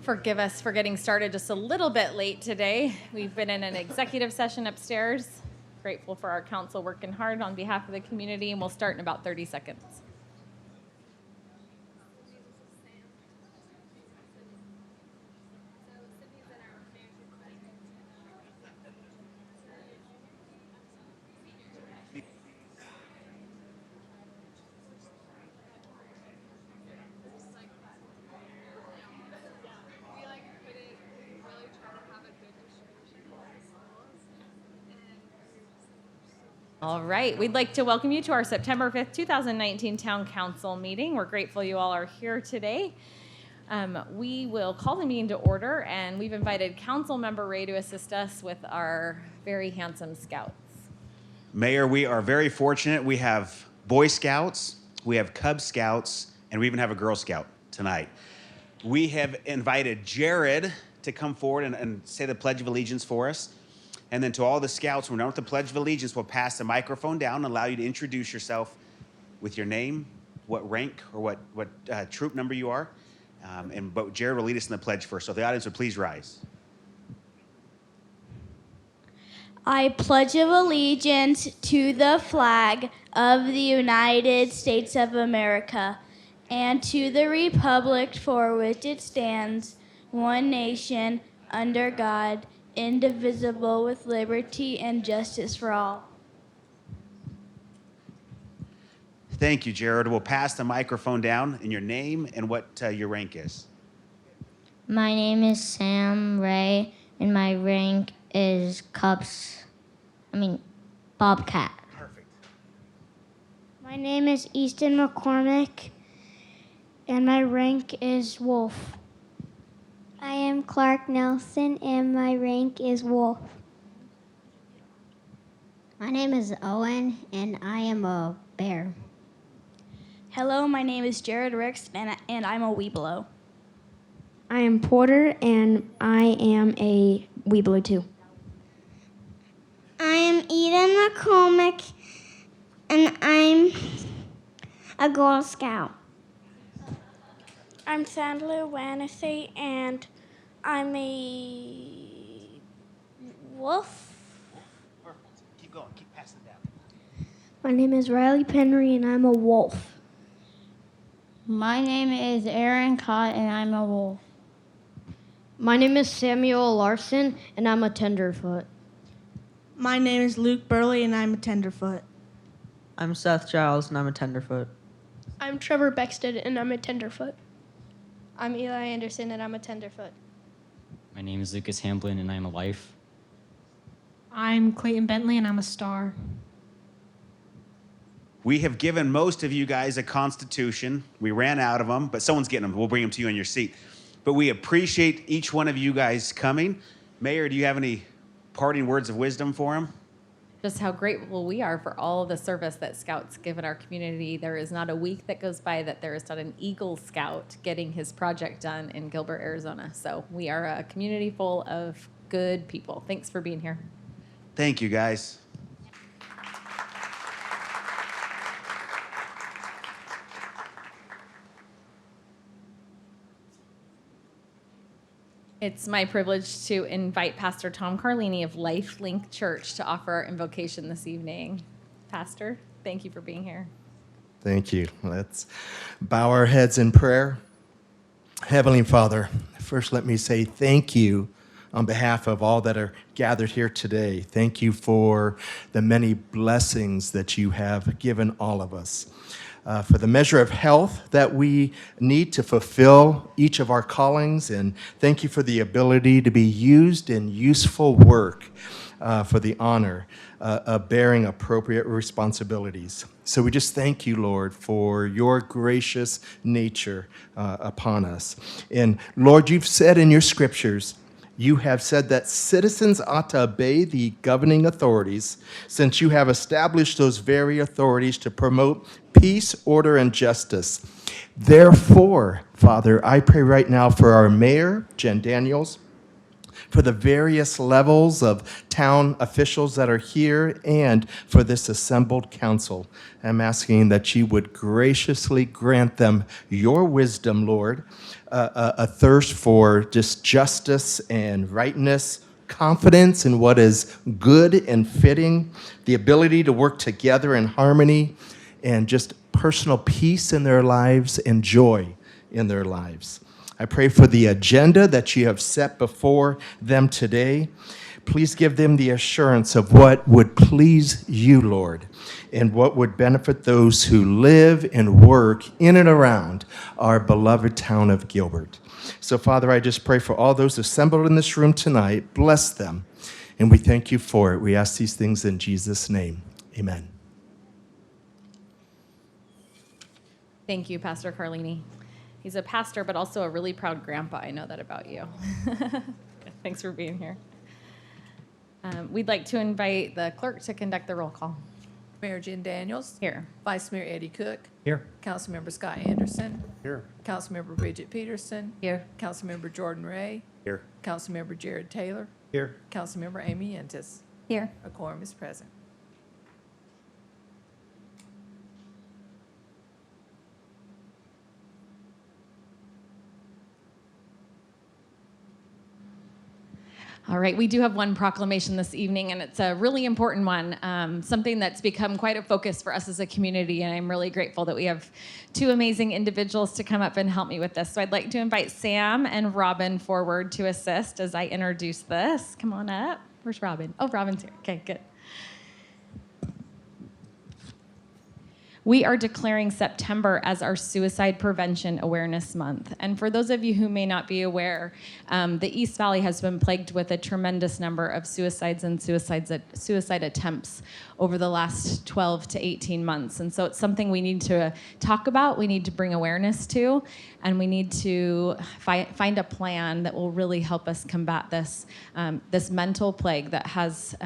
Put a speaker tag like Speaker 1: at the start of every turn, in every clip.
Speaker 1: Forgive us for getting started just a little bit late today. We've been in an executive session upstairs. Grateful for our council working hard on behalf of the community, and we'll start in about 30 seconds. All right, we'd like to welcome you to our September 5th, 2019 Town Council meeting. We're grateful you all are here today. We will call the meeting to order, and we've invited Council Member Ray to assist us with our very handsome scouts.
Speaker 2: Mayor, we are very fortunate. We have Boy Scouts, we have Cub Scouts, and we even have a Girl Scout tonight. We have invited Jared to come forward and say the Pledge of Allegiance for us. And then to all the scouts, when we're done with the Pledge of Allegiance, we'll pass the microphone down and allow you to introduce yourself with your name, what rank or what troop number you are. But Jared will lead us in the pledge first. So if the audience would please rise.
Speaker 3: I pledge of allegiance to the flag of the United States of America and to the republic for which it stands, one nation, under God, indivisible, with liberty and justice for all.
Speaker 2: Thank you, Jared. We'll pass the microphone down in your name and what your rank is.
Speaker 4: My name is Sam Ray, and my rank is Bobcat.
Speaker 2: Perfect.
Speaker 4: My name is Easton McCormick, and my rank is Wolf.
Speaker 5: I am Clark Nelson, and my rank is Wolf.
Speaker 6: My name is Owen, and I am a bear.
Speaker 3: Hello, my name is Jared Ricks, and I'm a Weeblo.
Speaker 5: I am Porter, and I am a Weeblo too.
Speaker 6: I am Eden McCormick, and I'm a Girl Scout.
Speaker 7: I'm Sandler Wannacy, and I'm a wolf.
Speaker 2: Perfect. Keep going. Keep passing it down.
Speaker 5: My name is Riley Penry, and I'm a wolf.
Speaker 4: My name is Aaron Cott, and I'm a wolf.
Speaker 5: My name is Samuel Larson, and I'm a tenderfoot.
Speaker 8: My name is Luke Burley, and I'm a tenderfoot.
Speaker 9: I'm Seth Giles, and I'm a tenderfoot.
Speaker 7: I'm Trevor Beckstead, and I'm a tenderfoot. I'm Eli Anderson, and I'm a tenderfoot.
Speaker 10: My name is Lucas Hamblin, and I'm a life.
Speaker 11: I'm Clayton Bentley, and I'm a star.
Speaker 2: We have given most of you guys a constitution. We ran out of them, but someone's getting them. We'll bring them to you in your seat. But we appreciate each one of you guys coming. Mayor, do you have any parting words of wisdom for him?
Speaker 1: Just how grateful we are for all of the service that Scouts give in our community. There is not a week that goes by that there is not an Eagle Scout getting his project done in Gilbert, Arizona. So we are a community full of good people. Thanks for being here.
Speaker 2: Thank you, guys.
Speaker 1: It's my privilege to invite Pastor Tom Carlini of Life Link Church to offer our invocation this evening. Pastor, thank you for being here.
Speaker 12: Thank you. Let's bow our heads in prayer. Heavenly Father, first let me say thank you on behalf of all that are gathered here today. Thank you for the many blessings that you have given all of us. For the measure of health that we need to fulfill each of our callings, and thank you for the ability to be used in useful work for the honor of bearing appropriate responsibilities. So we just thank you, Lord, for your gracious nature upon us. And Lord, you've said in your scriptures, you have said that citizens ought to obey the governing authorities, since you have established those very authorities to promote peace, order, and justice. Therefore, Father, I pray right now for our mayor, Jen Daniels, for the various levels of town officials that are here, and for this assembled council. I'm asking that you would graciously grant them your wisdom, Lord, a thirst for just justice and rightness, confidence in what is good and fitting, the ability to work together in harmony, and just personal peace in their lives and joy in their lives. I pray for the agenda that you have set before them today. Please give them the assurance of what would please you, Lord, and what would benefit those who live and work in and around our beloved town of Gilbert. So, Father, I just pray for all those assembled in this room tonight. Bless them, and we thank you for it. We ask these things in Jesus' name. Amen.
Speaker 1: Thank you, Pastor Carlini. He's a pastor, but also a really proud grandpa. I know that about you. Thanks for being here. We'd like to invite the clerk to conduct the roll call.
Speaker 13: Mayor Jen Daniels.
Speaker 1: Here.
Speaker 13: Vice Mayor Eddie Cook.
Speaker 10: Here.
Speaker 13: Councilmember Scott Anderson.
Speaker 2: Here.
Speaker 13: Councilmember Bridget Peterson.
Speaker 1: Here.
Speaker 13: Councilmember Jordan Ray.
Speaker 2: Here.
Speaker 13: Councilmember Jared Taylor.
Speaker 2: Here.
Speaker 13: Councilmember Amy Yentis.
Speaker 1: Here.
Speaker 13: A quorum is present.
Speaker 1: All right, we do have one proclamation this evening, and it's a really important one, something that's become quite a focus for us as a community, and I'm really grateful that we have two amazing individuals to come up and help me with this. So I'd like to invite Sam and Robin forward to assist as I introduce this. Come on up. Where's Robin? Oh, Robin's here. Okay, good. We are declaring September as our Suicide Prevention Awareness Month. And for those of you who may not be aware, the East Valley has been plagued with a tremendous number of suicides and suicide attempts over the last 12 to 18 months. And so it's something we need to talk about, we need to bring awareness to, and we need to find a plan that will really help us combat this, this mental plague that has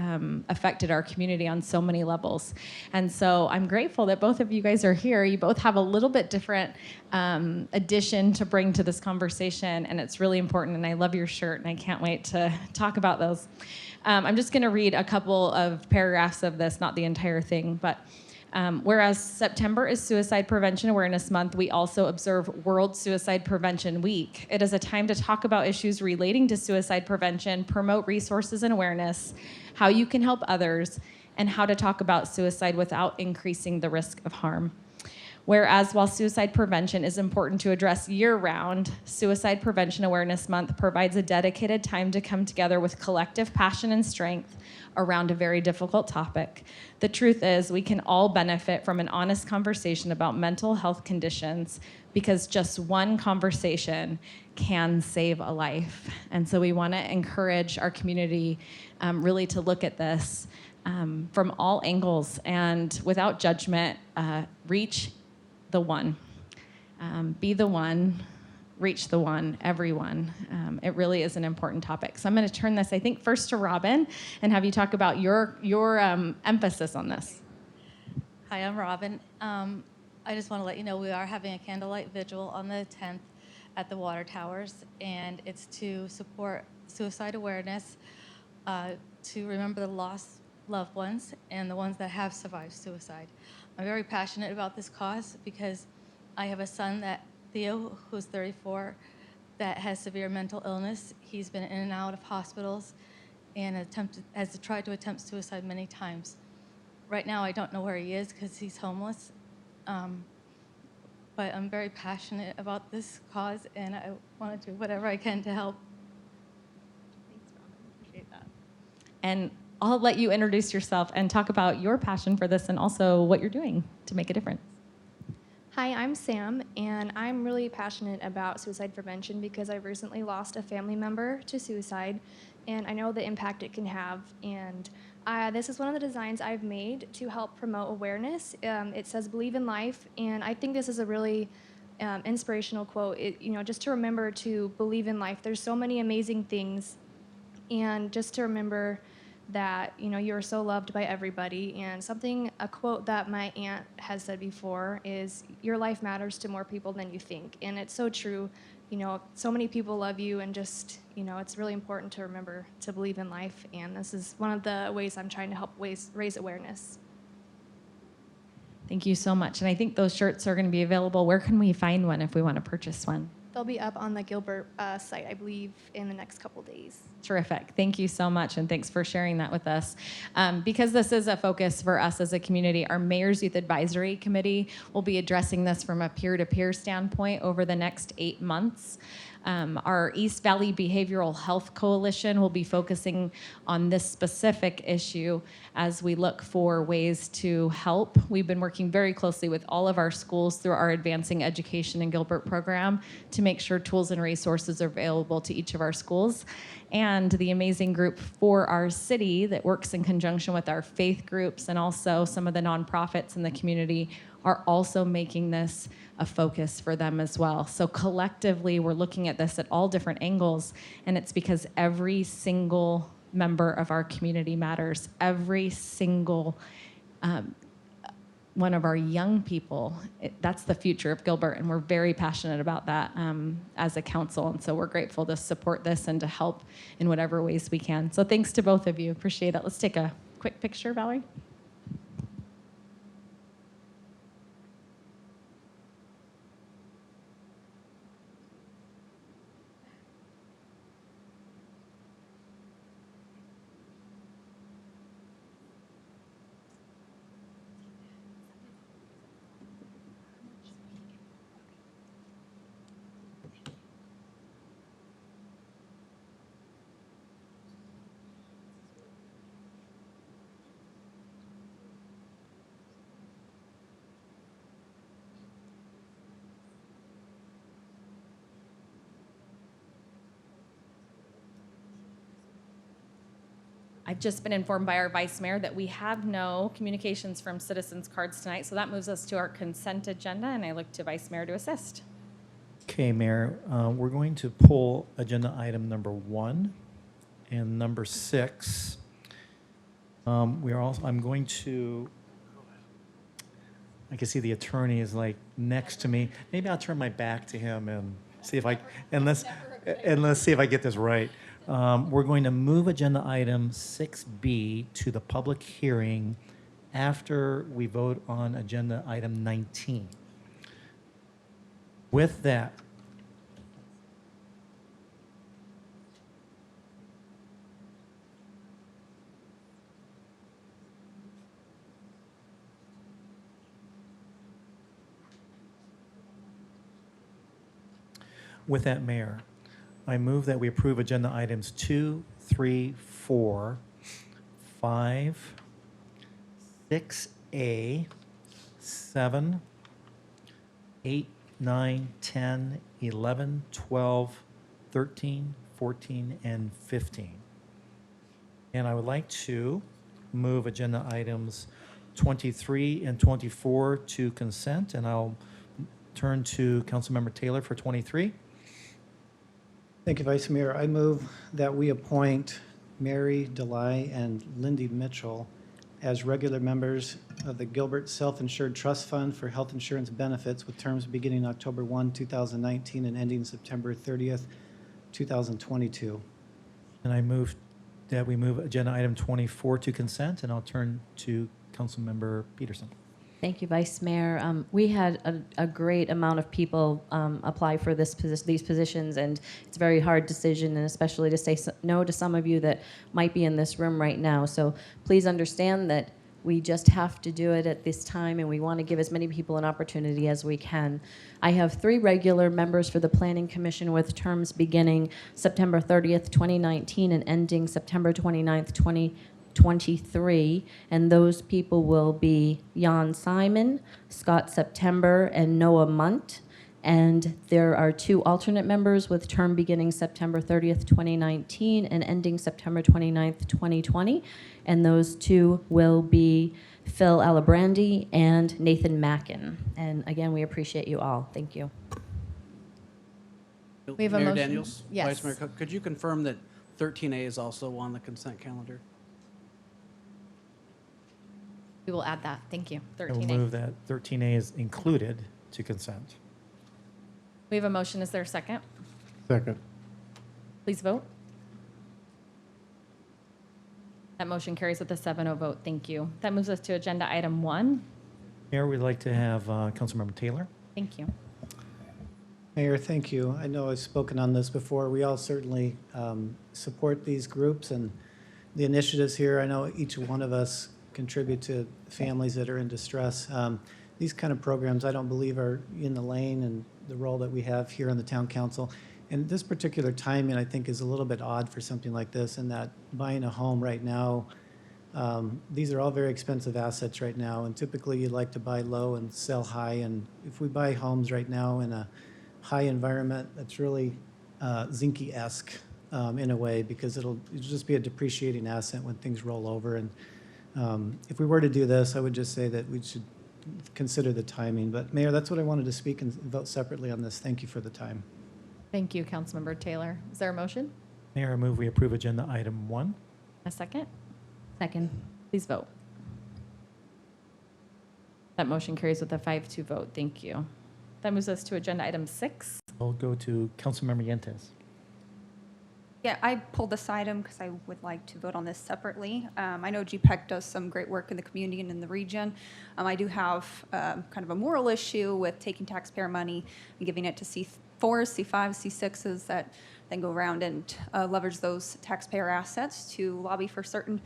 Speaker 1: affected our community on so many levels. And so I'm grateful that both of you guys are here. You both have a little bit different addition to bring to this conversation, and it's really important, and I love your shirt, and I can't wait to talk about those. I'm just going to read a couple of paragraphs of this, not the entire thing, but whereas September is Suicide Prevention Awareness Month, we also observe World Suicide Prevention Week. It is a time to talk about issues relating to suicide prevention, promote resources and awareness, how you can help others, and how to talk about suicide without increasing the risk of harm. Whereas while suicide prevention is important to address year-round, Suicide Prevention Awareness Month provides a dedicated time to come together with collective passion and strength around a very difficult topic. The truth is, we can all benefit from an honest conversation about mental health conditions, because just one conversation can save a life. And so we want to encourage our community really to look at this from all angles and without judgment, reach the one. Be the one, reach the one, everyone. It really is an important topic. So I'm going to turn this, I think, first to Robin and have you talk about your emphasis on this.
Speaker 14: Hi, I'm Robin. I just want to let you know we are having a candlelight vigil on the 10th at the water towers, and it's to support suicide awareness, to remember the lost loved ones and the ones that have survived suicide. I'm very passionate about this cause because I have a son, Theo, who's 34, that has severe mental illness. He's been in and out of hospitals and has tried to attempt suicide many times. Right now, I don't know where he is because he's homeless. But I'm very passionate about this cause, and I want to do whatever I can to help.
Speaker 1: Thanks, Robin. Appreciate that. And I'll let you introduce yourself and talk about your passion for this and also what you're doing to make a difference.
Speaker 15: Hi, I'm Sam, and I'm really passionate about suicide prevention because I've recently lost a family member to suicide, and I know the impact it can have. And this is one of the designs I've made to help promote awareness. It says "Believe in life," and I think this is a really inspirational quote. Just to remember to believe in life. There's so many amazing things, and just to remember that you're so loved by everybody. And a quote that my aunt has said before is, your life matters to more people than you think. And it's so true. so many people love you, and just, it's really important to remember to believe in life. And this is one of the ways I'm trying to help raise awareness.
Speaker 1: Thank you so much. And I think those shirts are going to be available. Where can we find one if we want to purchase one?
Speaker 15: They'll be up on the Gilbert site, I believe, in the next couple days.
Speaker 1: Terrific. Thank you so much, and thanks for sharing that with us. Because this is a focus for us as a community, our Mayor's Youth Advisory Committee will be addressing this from a peer-to-peer standpoint over the next 8 months. Our East Valley Behavioral Health Coalition will be focusing on this specific issue as we look for ways to help. We've been working very closely with all of our schools through our Advancing Education in Gilbert program to make sure tools and resources are available to each of our schools. And the amazing group for our city that works in conjunction with our faith groups and also some of the nonprofits in the community are also making this a focus for them as well. So collectively, we're looking at this at all different angles, and it's because every single member of our community matters. Every single one of our young people, that's the future of Gilbert, and we're very passionate about that as a council, and so we're grateful to support this and to help in whatever ways we can. So thanks to both of you, appreciate it. Let's take a quick picture, Valerie. I've just been informed by our vice mayor that we have no communications from citizens cards tonight, so that moves us to our consent agenda, and I look to vice mayor to assist.
Speaker 16: Okay, Mayor, we're going to pull agenda item number 1 and number 6. I'm going to, I can see the attorney is like next to me. Maybe I'll turn my back to him and see if let's see if I get this right. We're going to move agenda item 6B to the public hearing after we vote on agenda item 19. With that, Mayor, I move that we approve agenda items 2, 3, 4, 5, 6A, 7, 8, 9, 10, 11, 12, 13, 14, and 15. And I would like to move agenda items 23 and 24 to consent, and I'll turn to Councilmember Taylor for 23.
Speaker 17: Thank you, Vice Mayor. I move that we appoint Mary DeLay and Lindy Mitchell as regular members of the Gilbert Self-Insured Trust Fund for health insurance benefits with terms beginning October 1, 2019 and ending September 30th, 2022.
Speaker 16: And I move that we move agenda item 24 to consent, and I'll turn to Councilmember Peterson.
Speaker 18: Thank you, Vice Mayor. We had a great amount of people apply for these positions, and it's a very hard decision, and especially to say no to some of you that might be in this room right now. So please understand that we just have to do it at this time, and we want to give as many people an opportunity as we can. I have 3 regular members for the Planning Commission with terms beginning September 30th, 2019 and ending September 29th, 2023, and those people will be Jan Simon, Scott September, and Noah Munt. And there are 2 alternate members with term beginning September 30th, 2019 and ending September 29th, 2020. And those 2 will be Phil Alibrandi and Nathan Mackin. And again, we appreciate you all. Thank you.
Speaker 1: We have a
Speaker 19: Mayor
Speaker 1: motion.
Speaker 19: Daniels,
Speaker 1: Yes.
Speaker 19: Vice Mayor, could you confirm that 13A is also on the consent calendar?
Speaker 1: We will add that. Thank you.
Speaker 16: I will
Speaker 1: 13A.
Speaker 16: move that 13A is included to consent.
Speaker 1: We have a motion. Is there a second?
Speaker 17: Second.
Speaker 1: Please vote. That motion carries with a 7-0 vote. Thank you. That moves us to agenda item 1.
Speaker 16: Mayor, we'd like to have Councilmember Taylor.
Speaker 1: Thank you.
Speaker 17: Mayor, thank you. I know I've spoken on this before. We all certainly support these groups and the initiatives here. I know each one of us contribute to families that are in distress. These kind of programs, I don't believe, are in the lane and the role that we have here on the town council. And this particular timing, I think, is a little bit odd for something like this, in that buying a home right now, these are all very expensive assets right now, and typically you'd like to buy low and sell high. And if we buy homes right now in a high environment, that's really Zinke-esque in a way, because it'll just be a depreciating asset when things roll over. And if we were to do this, I would just say that we should consider the timing. But Mayor, that's what I wanted to speak and vote separately on this. Thank you for the time.
Speaker 1: Thank you, Councilmember Taylor. Is there a motion?
Speaker 16: Mayor, I move we approve agenda item 1.
Speaker 1: A second?
Speaker 18: Second.
Speaker 1: Please vote. That motion carries with a 5-2 vote. Thank you. That moves us to agenda item 6.
Speaker 16: We'll go to Councilmember Yentes.
Speaker 20: Yeah, I pulled this item because I would like to vote on this separately. I know GPEC does some great work in the community and in the region. I do have kind of a moral issue with taking taxpayer money and giving it to C4s, C5s, C6s that then go around and leverage those taxpayer assets to lobby for certain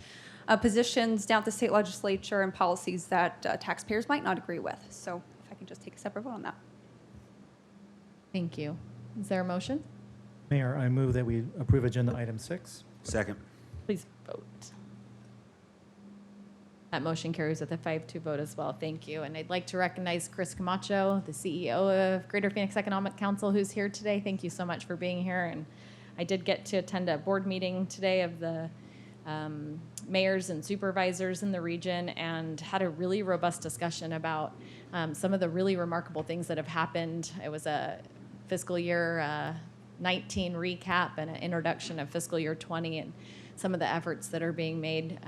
Speaker 20: positions down at the state legislature and policies that taxpayers might not agree with. So if I can just take a separate vote on that.
Speaker 1: Thank you. Is there a motion?
Speaker 16: Mayor, I move that we approve agenda item 6.
Speaker 2: Second.
Speaker 1: Please vote. That motion carries with a 5-2 vote as well. Thank you. And I'd like to recognize Chris Camacho, the CEO of Greater Phoenix Economic Council, who's here today. Thank you so much for being here. And I did get to attend a board meeting today of the mayors and supervisors in the region, and had a really robust discussion about some of the really remarkable things that have happened. It was a fiscal year 19 recap and an introduction of fiscal year 20 and some of the efforts that are being made.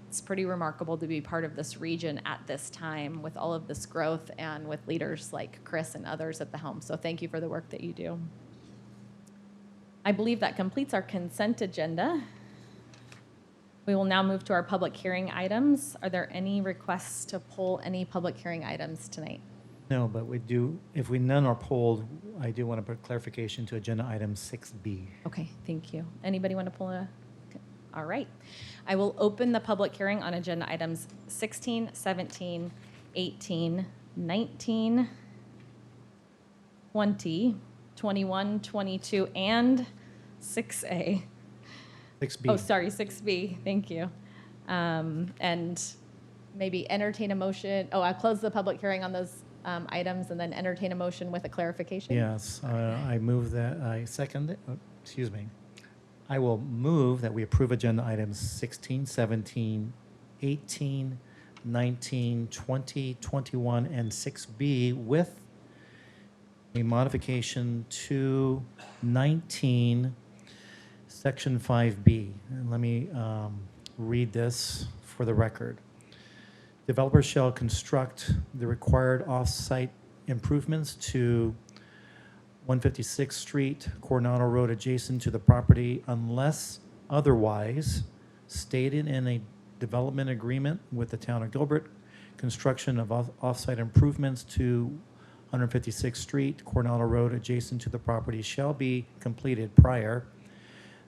Speaker 1: It's pretty remarkable to be part of this region at this time with all of this growth and with leaders like Chris and others at the helm. So thank you for the work that you do. I believe that completes our consent agenda. We will now move to our public hearing items. Are there any requests to pull any public hearing items tonight?
Speaker 16: No, but we do, if none are pulled, I do want to put clarification to agenda item 6B.
Speaker 1: Okay, thank you. Anybody want to pull a? All right. I will open the public hearing on agenda items 16, 17, 18, 19, 20, 21, 22, and 6A.
Speaker 16: 6B.
Speaker 1: Oh, sorry, 6B. Thank you. And maybe entertain a motion. Oh, I'll close the public hearing on those items and then entertain a motion with a clarification.
Speaker 16: Yes, I move that, I second it, excuse me. I will move that we approve agenda items 16, 17, 18, 19, 20, 21, and 6B with a modification to 19, section 5B. And let me read this for the record. Developers shall construct the required off-site improvements to 156th Street, Coronado Road adjacent to the property unless otherwise stated in a development agreement with the town of Gilbert. Construction of off-site improvements to 156th Street, Coronado Road adjacent to the property shall be completed prior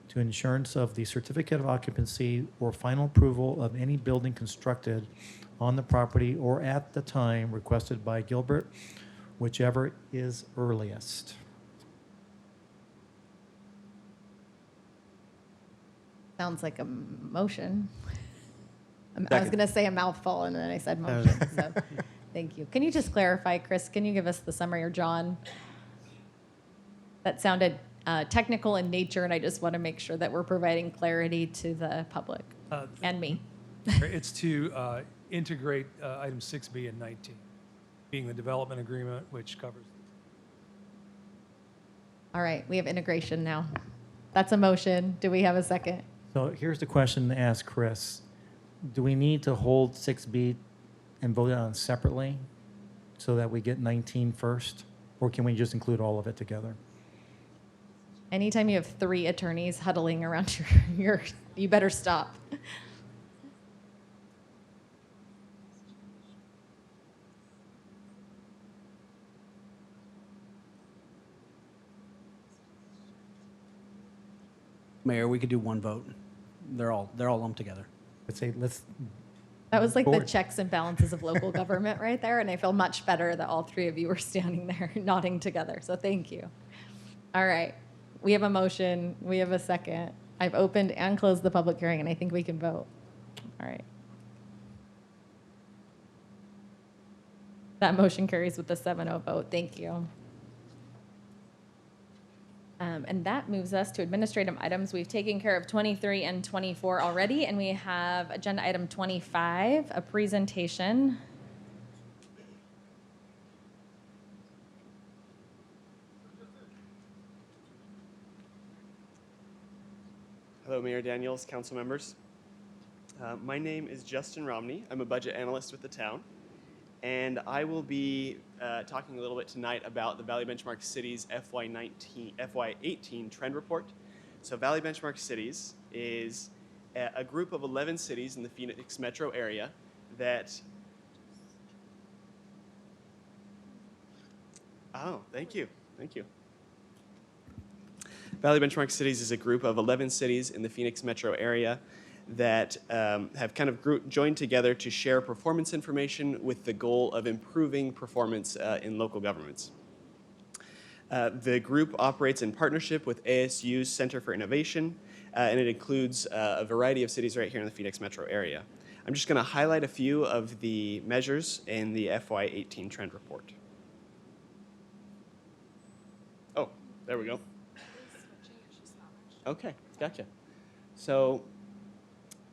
Speaker 16: to insurance of the certificate of occupancy or final approval of any building constructed on the property or at the time requested by Gilbert, whichever is earliest.
Speaker 1: Sounds like a motion. I was going to say a mouthful, and then I said motion. So, thank you. Can you just clarify, Chris? Can you give us the summary, or John? That sounded technical in nature, and I just want to make sure that we're providing clarity to the public and me.
Speaker 21: It's to integrate item 6B and 19, being the development agreement, which covers.
Speaker 1: All right, we have integration now. That's a motion. Do we have a second?
Speaker 16: So here's the question to ask Chris. Do we need to hold 6B and vote on it separately so that we get 19 first? Or can we just include all of it together?
Speaker 1: Anytime you have 3 attorneys huddling around you better stop.
Speaker 19: Mayor, we could do one vote. They're all lumped together.
Speaker 1: That was like the
Speaker 16: Board.
Speaker 1: checks and balances of local government right there, and I feel much better that all 3 of you were standing there nodding together, so thank you. All right, we have a motion, we have a second. I've opened and closed the public hearing, and I think we can vote. All right. That motion carries with a 7-0 vote. Thank you. And that moves us to administrative items. We've taken care of 23 and 24 already, and we have agenda item 25, a presentation.
Speaker 3: Hello, Mayor Daniels, council members. My name is Justin Romney. I'm a budget analyst with the town, and I will be talking a little bit tonight about the Valley Benchmark Cities FY18 trend report. So Valley Benchmark Cities is a group of 11 cities in the Phoenix metro area that... Oh, thank you. Thank you. Valley Benchmark Cities is a group of 11 cities in the Phoenix metro area that have kind of joined together to share performance information with the goal of improving performance in local governments. The group operates in partnership with ASU's Center for Innovation, and it includes a variety of cities right here in the Phoenix metro area. I'm just going to highlight a few of the measures in the FY18 trend report. Oh, there we go. Okay, gotcha. So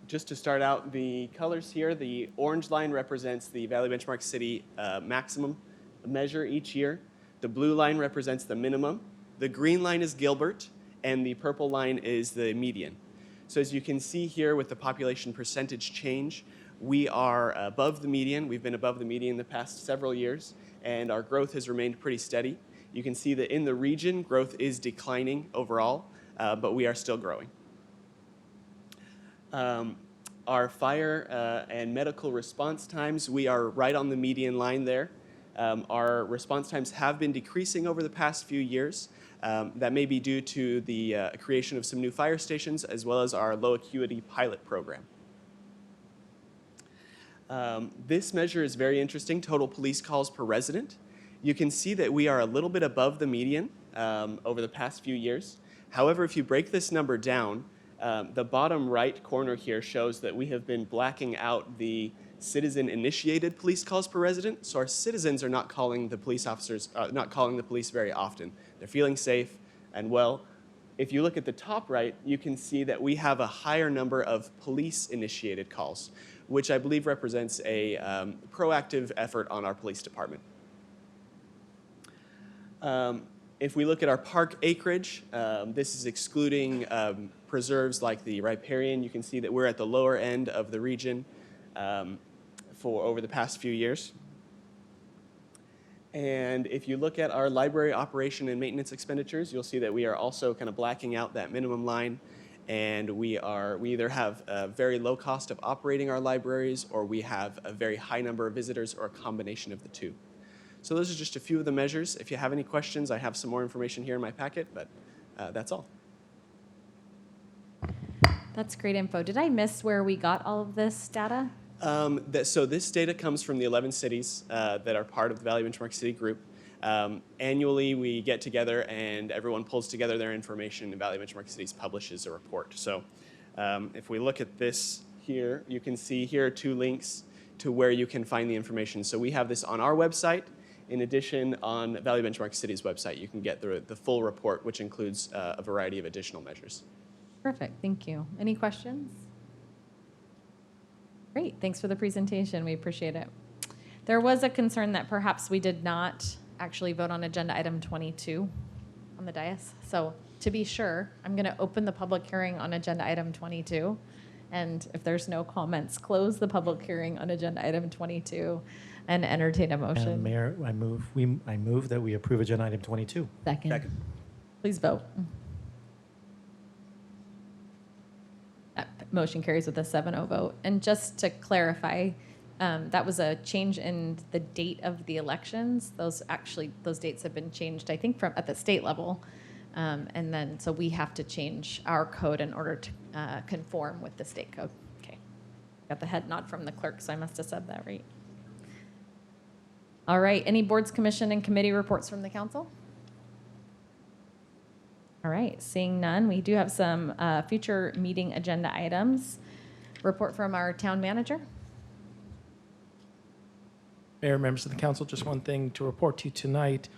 Speaker 3: just to start out, the colors here, the orange line represents the Valley Benchmark City maximum measure each year. The blue line represents the minimum. The green line is Gilbert, and the purple line is the median. So as you can see here with the population percentage change, we are above the median. We've been above the median the past several years, and our growth has remained pretty steady. You can see that in the region, growth is declining overall, but we are still growing. Our fire and medical response times, we are right on the median line there. Our response times have been decreasing over the past few years. That may be due to the creation of some new fire stations as well as our low acuity pilot program. This measure is very interesting, total police calls per resident. You can see that we are a little bit above the median over the past few years. However, if you break this number down, the bottom right corner here shows that we have been blacking out the citizen-initiated police calls per resident. So our citizens are not calling the police officers, not calling the police very often. They're feeling safe and well. If you look at the top right, you can see that we have a higher number of police-initiated calls, which I believe represents a proactive effort on our police department. If we look at our park acreage, this is excluding preserves like the riparian. You can see that we're at the lower end of the region for over the past few years. And if you look at our library operation and maintenance expenditures, you'll see that we are also kind of blacking out that minimum line. And we either have a very low cost of operating our libraries, or we have a very high number of visitors, or a combination of the two. So those are just a few of the measures. If you have any questions, I have some more information here in my packet, but that's all.
Speaker 1: That's great info. Did I miss where we got all of this data?
Speaker 3: So this data comes from the 11 cities that are part of the Valley Benchmark City Group. Annually, we get together and everyone pulls together their information, and Valley Benchmark Cities publishes a report. So if we look at this here, you can see here are 2 links to where you can find the information. So we have this on our website. In addition, on Valley Benchmark City's website, you can get the full report, which includes a variety of additional measures.
Speaker 1: Perfect, thank you. Any questions? Great, thanks for the presentation, we appreciate it. There was a concern that perhaps we did not actually vote on agenda item 22 on the dais. So to be sure, I'm gonna open the public hearing on agenda item 22. And if there's no comments, close the public hearing on agenda item 22 and entertain a motion.
Speaker 16: And Mayor, I move that we approve agenda item 22.
Speaker 1: Second. Please vote. Motion carries with a 7-0 vote. And just to clarify, that was a change in the date of the elections. Those dates have been changed, I think, from at the state level. And then, so we have to change our code in order to conform with the state code. Okay. Got the head nod from the clerk, so I must have said that right. All right, any boards, commission, and committee reports from the council? All right, seeing none, we do have some future meeting agenda items. Report from our town manager.
Speaker 6: Mayor, members of the council, just one thing to report to you tonight.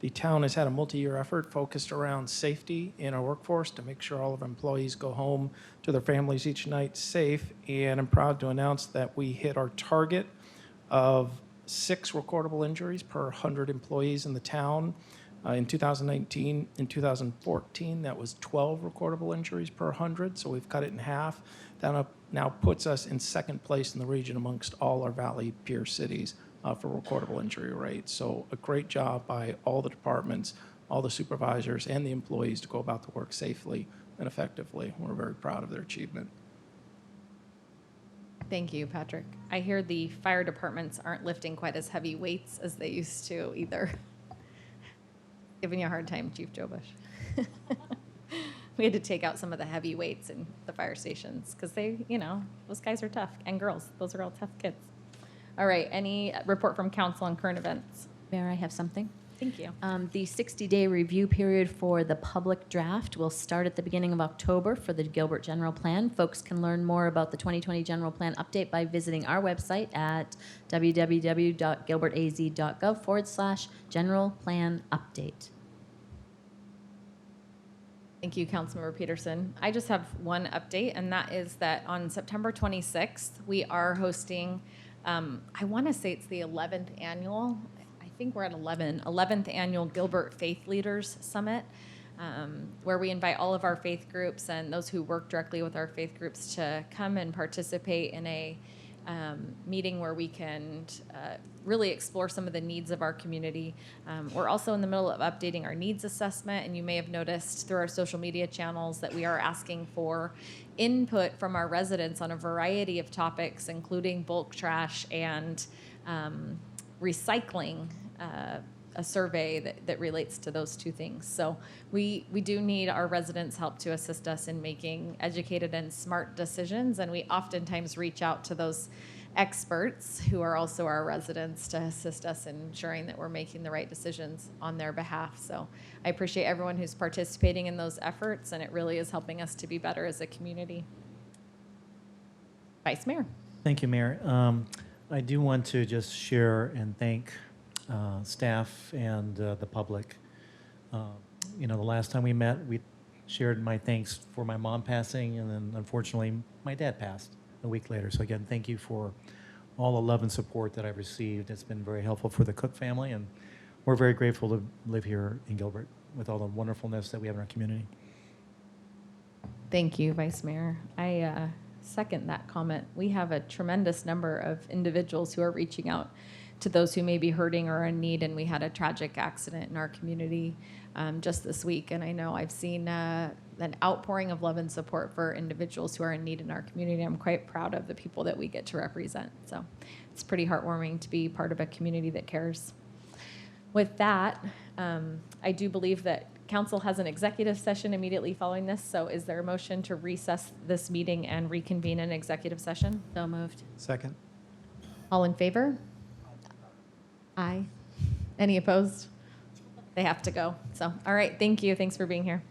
Speaker 6: The town has had a multi-year effort focused around safety in our workforce to make sure all of our employees go home to their families each night safe. And I'm proud to announce that we hit our target of 6 recordable injuries per 100 employees in the town. In 2019, in 2014, that was 12 recordable injuries per 100, so we've cut it in half. That now puts us in second place in the region amongst all our Valley peer cities for recordable injury rates. So a great job by all the departments, all the supervisors, and the employees to go about the work safely and effectively. We're very proud of their achievement.
Speaker 1: Thank you, Patrick. I hear the fire departments aren't lifting quite as heavy weights as they used to either. Giving you a hard time, Chief Joe Bush. We had to take out some of the heavy weights in the fire stations because they, those guys are tough, and girls. Those are all tough kids. All right, any report from council on current events?
Speaker 18: Mayor, I have something.
Speaker 1: Thank you.
Speaker 18: The 60-day review period for the public draft will start at the beginning of October for the Gilbert General Plan. Folks can learn more about the 2020 General Plan update by visiting our website at www.gilbertaz.gov/General Plan Update.
Speaker 1: Thank you, Councilmember Peterson. I just have one update, and that is that on September 26th, we are hosting, I want to say it's the 11th annual, I think we're at 11th annual Gilbert Faith Leaders Summit, where we invite all of our faith groups and those who work directly with our faith groups to come and participate in a meeting where we can really explore some of the needs of our community. We're also in the middle of updating our needs assessment, and you may have noticed through our social media channels that we are asking for input from our residents on a variety of topics, including bulk trash and recycling, a survey that relates to those two things. So we do need our residents' help to assist us in making educated and smart decisions, and we oftentimes reach out to those experts who are also our residents to assist us in ensuring that we're making the right decisions on their behalf. So I appreciate everyone who's participating in those efforts, and it really is helping us to be better as a community. Vice Mayor.
Speaker 16: Thank you, Mayor. I do want to just share and thank staff and the public. The last time we met, we shared my thanks for my mom passing, and then unfortunately my dad passed a week later. So again, thank you for all the love and support that I've received. It's been very helpful for the Cook family, and we're very grateful to live here in Gilbert with all the wonderfulness that we have in our community.
Speaker 1: Thank you, Vice Mayor. I second that comment. We have a tremendous number of individuals who are reaching out to those who may be hurting or in need, and we had a tragic accident in our community just this week, and I know I've seen an outpouring of love and support for individuals who are in need in our community. I'm quite proud of the people that we get to represent, so it's pretty heartwarming to be part of a community that cares. With that, I do believe that council has an executive session immediately following this, so is there a motion to recess this meeting and reconvene an executive session?
Speaker 18: So moved.
Speaker 17: Second.
Speaker 1: All in favor? Aye. Any opposed? They have to go. So, all right, thank you. Thanks for being here.